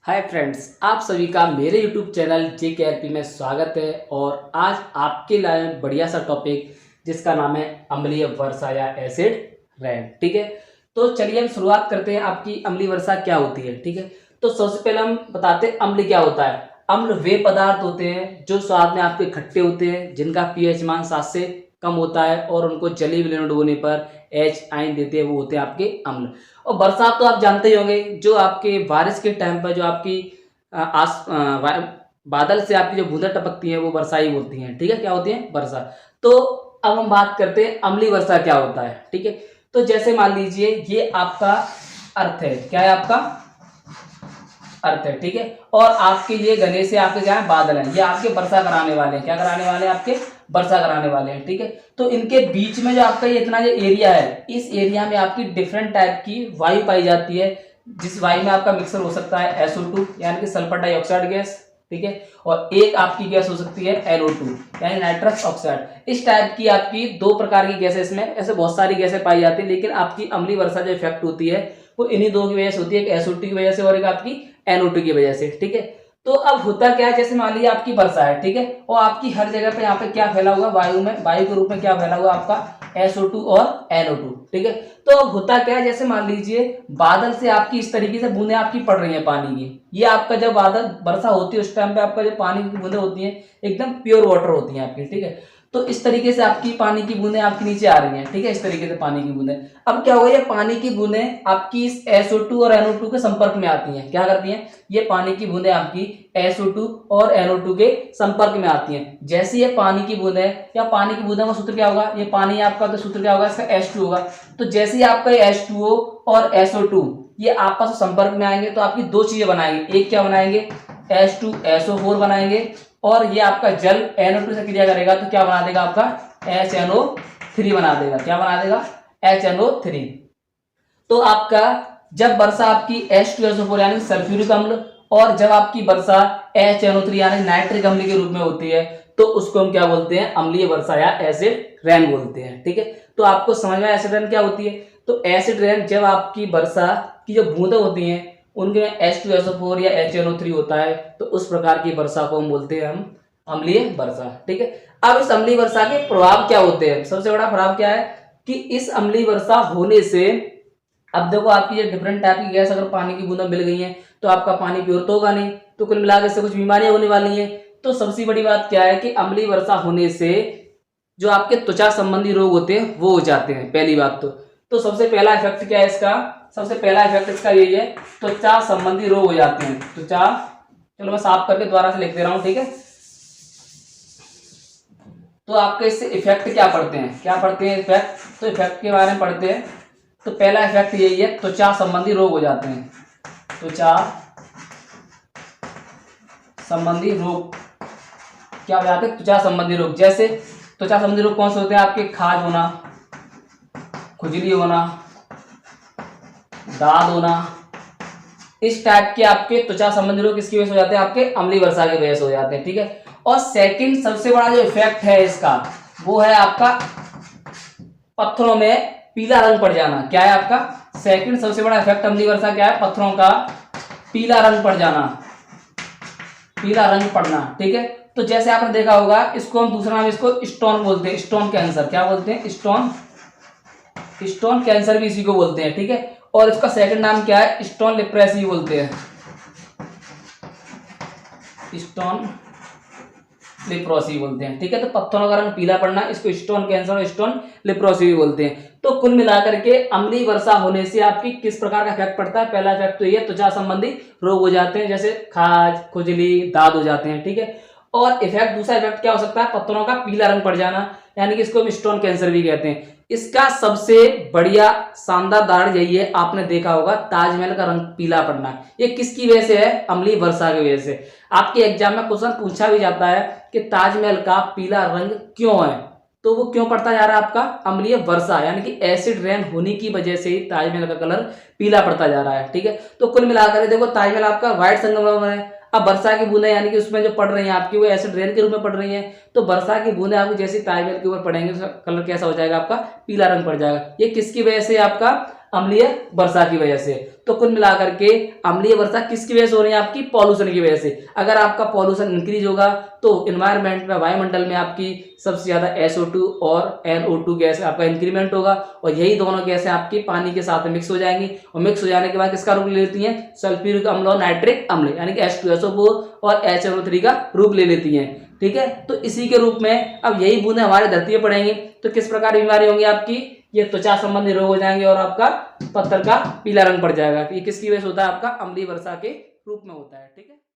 Hi friends, आप सभी का मेरे यूट्यूब चैनल JKRP में स्वागत है। और आज आपके लिए बढ़िया सा टॉपिक जिसका नाम है अम्लीय वर्षा या एसिड रेन। ठीक है, तो चलिए हम शुरुआत करते हैं। आपकी अम्लीय वर्षा क्या होती है? ठीक है, तो सबसे पहले हम बताते हैं अम्ल क्या होता है। अम्ल वे पदार्थ होते हैं जो स्वाद में आपके खट्टे होते हैं, जिनका पीएच मान 7 से कम होता है और उनको जलीय विलयन होने पर H आयन देते हैं, वो होते हैं आपके अम्ल। और बरसात तो आप जानते ही होंगे, जो आपके बारिश के टाइम पर जो आपकी बादल से आपकी जो बूंदें टपकती हैं वो वर्षा ही होती हैं। ठीक है, क्या होती है? वर्षा। तो अब हम बात करते हैं अम्लीय वर्षा क्या होता है। ठीक है, तो जैसे मान लीजिए ये आपका अर्थ है। क्या है? आपका अर्थ है। ठीक है, और आपके ये घने से आपके क्या है? बादल हैं। ये आपके वर्षा कराने वाले हैं। क्या कराने वाले हैं? आपके वर्षा कराने वाले हैं। ठीक है, तो इनके बीच में जो आपका ये इतना जो एरिया है, इस एरिया में आपकी डिफरेंट टाइप की वायु पाई जाती है, जिस वायु में आपका मिक्सर हो सकता है SO2 यानी कि सल्फर डाइऑक्साइड गैस। ठीक है, और एक आपकी गैस हो सकती है NO2 यानी नाइट्रस ऑक्साइड। इस टाइप की आपकी दो प्रकार की गैसें, इसमें ऐसे बहुत सारी गैसें पाई जाती है, लेकिन आपकी अम्लीय वर्षा जो इफेक्ट होती है वो इन्हीं दो की वजह से होती है, एक SO2 की वजह से और एक आपकी NO2 की वजह से। ठीक है, तो अब होता क्या है, जैसे मान लीजिए आपकी वर्षा है। ठीक है, और आपकी हर जगह पे यहाँ पे क्या फैला हुआ? वायु में, वायु के रूप में क्या फैला हुआ? आपका SO2 और NO2। ठीक है, तो अब होता क्या है, जैसे मान लीजिए बादल से आपकी इस तरीके से बूंदें आपकी पड़ रही हैं पानी की। ये आपका जब बादल वर्षा होती है उस टाइम पे आपका जो पानी की बूंदें होती हैं एकदम प्योर वाटर होती हैं आपकी। ठीक है, तो इस तरीके से आपकी पानी की बूंदें आपके नीचे आ रही हैं। ठीक है, इस तरीके से पानी की बूंदें। अब क्या होगा, ये पानी की बूंदें आपकी इस SO2 और NO2 के संपर्क में आती हैं। क्या करती हैं? ये पानी की बूंदें आपकी SO2 और NO2 के संपर्क में आती हैं। जैसे ये पानी की बूंदें या पानी की बूंदों का सूत्र क्या होगा? ये पानी आपका तो सूत्र क्या होगा? इसका H2 होगा। तो जैसे ही आपका H2O और SO2 ये आपस में संपर्क में आएंगे तो आपकी दो चीजें बनाएंगे। एक क्या बनाएंगे? H2SO4 बनाएंगे, और ये आपका जल NO2 से क्रिया करेगा तो क्या बना देगा? आपका HNO3 बना देगा। क्या बना देगा? HNO3। तो आपका जब वर्षा आपकी H2SO4 यानी सल्फ्यूरिक अम्ल, और जब आपकी वर्षा HNO3 यानी नाइट्रिक अम्ल के रूप में होती है तो उसको हम क्या बोलते हैं? अम्लीय वर्षा या एसिड रेन बोलते हैं। ठीक है, तो आपको समझ में एसिड रेन क्या होती है? तो एसिड रेन जब आपकी वर्षा की जो बूंदें होती हैं उनके H2SO4 या HNO3 होता है, तो उस प्रकार की वर्षा को हम बोलते हैं हम अम्लीय वर्षा। ठीक है, अब इस अम्लीय वर्षा के प्रभाव क्या होते हैं? सबसे बड़ा प्रभाव क्या है कि इस अम्लीय वर्षा होने से, अब देखो आपकी ये डिफरेंट टाइप की गैस अगर पानी की बूंदें मिल गई हैं तो आपका पानी प्योर तो होगा नहीं, तो कुल मिलाकर इससे कुछ बीमारियां होने वाली हैं। तो सबसे बड़ी बात क्या है कि अम्लीय वर्षा होने से जो आपके त्वचा संबंधी रोग होते हैं वो हो जाते हैं। पहली बात तो सबसे पहला इफेक्ट क्या है इसका? सबसे पहला इफेक्ट इसका यही है, त्वचा संबंधी रोग हो जाते हैं। त्वचा, चलो मैं साफ करके दोबारा से लिख दे रहा हूं। ठीक है, तो आपके इससे इफेक्ट क्या पड़ते हैं? क्या पड़ते हैं इफेक्ट? तो इफेक्ट के बारे में पढ़ते हैं। तो पहला इफेक्ट यही है, त्वचा संबंधी रोग हो जाते हैं। त्वचा संबंधी रोग क्या हो जाते हैं? त्वचा संबंधी रोग। जैसे त्वचा संबंधी रोग कौन से होते हैं? आपके खाज होना, खुजली होना, दाद होना, इस टाइप के आपके त्वचा संबंधी रोग किसकी वजह से हो जाते हैं? आपके अम्लीय वर्षा की वजह से हो जाते हैं। ठीक है, और सेकंड सबसे बड़ा जो इफेक्ट है इसका वो है आपका पत्थरों में पीला रंग पड़ जाना। क्या है आपका सेकंड सबसे बड़ा इफेक्ट अम्लीय वर्षा? क्या है? पत्थरों का पीला रंग पड़ जाना, पीला रंग पड़ना। ठीक है, तो जैसे आपने देखा होगा, इसको हम दूसरा नाम इसको स्टोन बोलते हैं, स्टोन कैंसर। क्या बोलते हैं? स्टोन कैंसर भी इसी को बोलते हैं। ठीक है, और इसका सेकंड नाम क्या है? स्टोन लिप्रेसी बोलते हैं, स्टोन लिप्रोसी बोलते हैं। ठीक है, तो पत्थरों का रंग पीला पड़ना, इसको स्टोन कैंसर और स्टोन लिप्रोसी भी बोलते हैं। तो कुल मिलाकर के अम्लीय वर्षा होने से आपकी किस प्रकार का इफेक्ट पड़ता है? पहला इफेक्ट तो ये त्वचा संबंधी रोग हो जाते हैं, जैसे खाज, खुजली, दाद हो जाते हैं। ठीक है, और इफेक्ट दूसरा इफेक्ट क्या हो सकता है? पत्थरों का पीला रंग पड़ जाना, यानी कि इसको हम स्टोन कैंसर भी कहते हैं। इसका सबसे बढ़िया शानदार उदाहरण यही है, आपने देखा होगा ताजमहल का रंग पीला पड़ना। ये किसकी वजह से है? अम्लीय वर्षा की वजह से। आपके एग्जाम में क्वेश्चन पूछा भी जाता है कि ताजमहल का पीला रंग क्यों है, तो वो क्यों पड़ता जा रहा है? आपका अम्लीय वर्षा यानी कि एसिड रेन होने की वजह से ही ताजमहल का कलर पीला पड़ता जा रहा है। ठीक है, तो कुल मिलाकर देखो ताजमहल आपका व्हाइट संगमरमर है। अब वर्षा की बूंदें यानी कि उसमें जो पड़ रही हैं आपकी वो एसिड रेन के रूप में पड़ रही हैं, तो वर्षा की बूंदें आपकी जैसे ताजमहल के ऊपर पड़ेंगे तो कलर कैसा हो जाएगा? आपका पीला रंग पड़ जाएगा। ये किसकी वजह से? आपका अम्लीय वर्षा की वजह से। तो कुल मिलाकर के अम्लीय वर्षा किसकी वजह से हो रही है? आपकी पॉल्यूशन की वजह से। अगर आपका पॉल्यूशन इंक्रीज होगा तो इन्वायरमेंट में, वायुमंडल में आपकी सबसे ज्यादा SO2 और NO2 गैस आपका इंक्रीमेंट होगा, और यही दोनों गैसें आपकी पानी के साथ मिक्स हो जाएंगी, और मिक्स हो जाने के बाद किसका रूप ले लेती हैं? सल्फ्यूरिक अम्ल और नाइट्रिक अम्ल, यानी कि H2SO4 और HNO3 का रूप ले लेती हैं। ठीक है, तो इसी के रूप में अब यही बूंदें हमारे धरती पर पड़ेंगी तो किस प्रकार की बीमारी होंगी? आपकी ये त्वचा संबंधी रोग हो जाएंगे और आपका पत्थर का पीला रंग पड़ जाएगा। ये किसकी वजह से होता है? आपका अम्लीय वर्षा के रूप में होता है। ठीक है।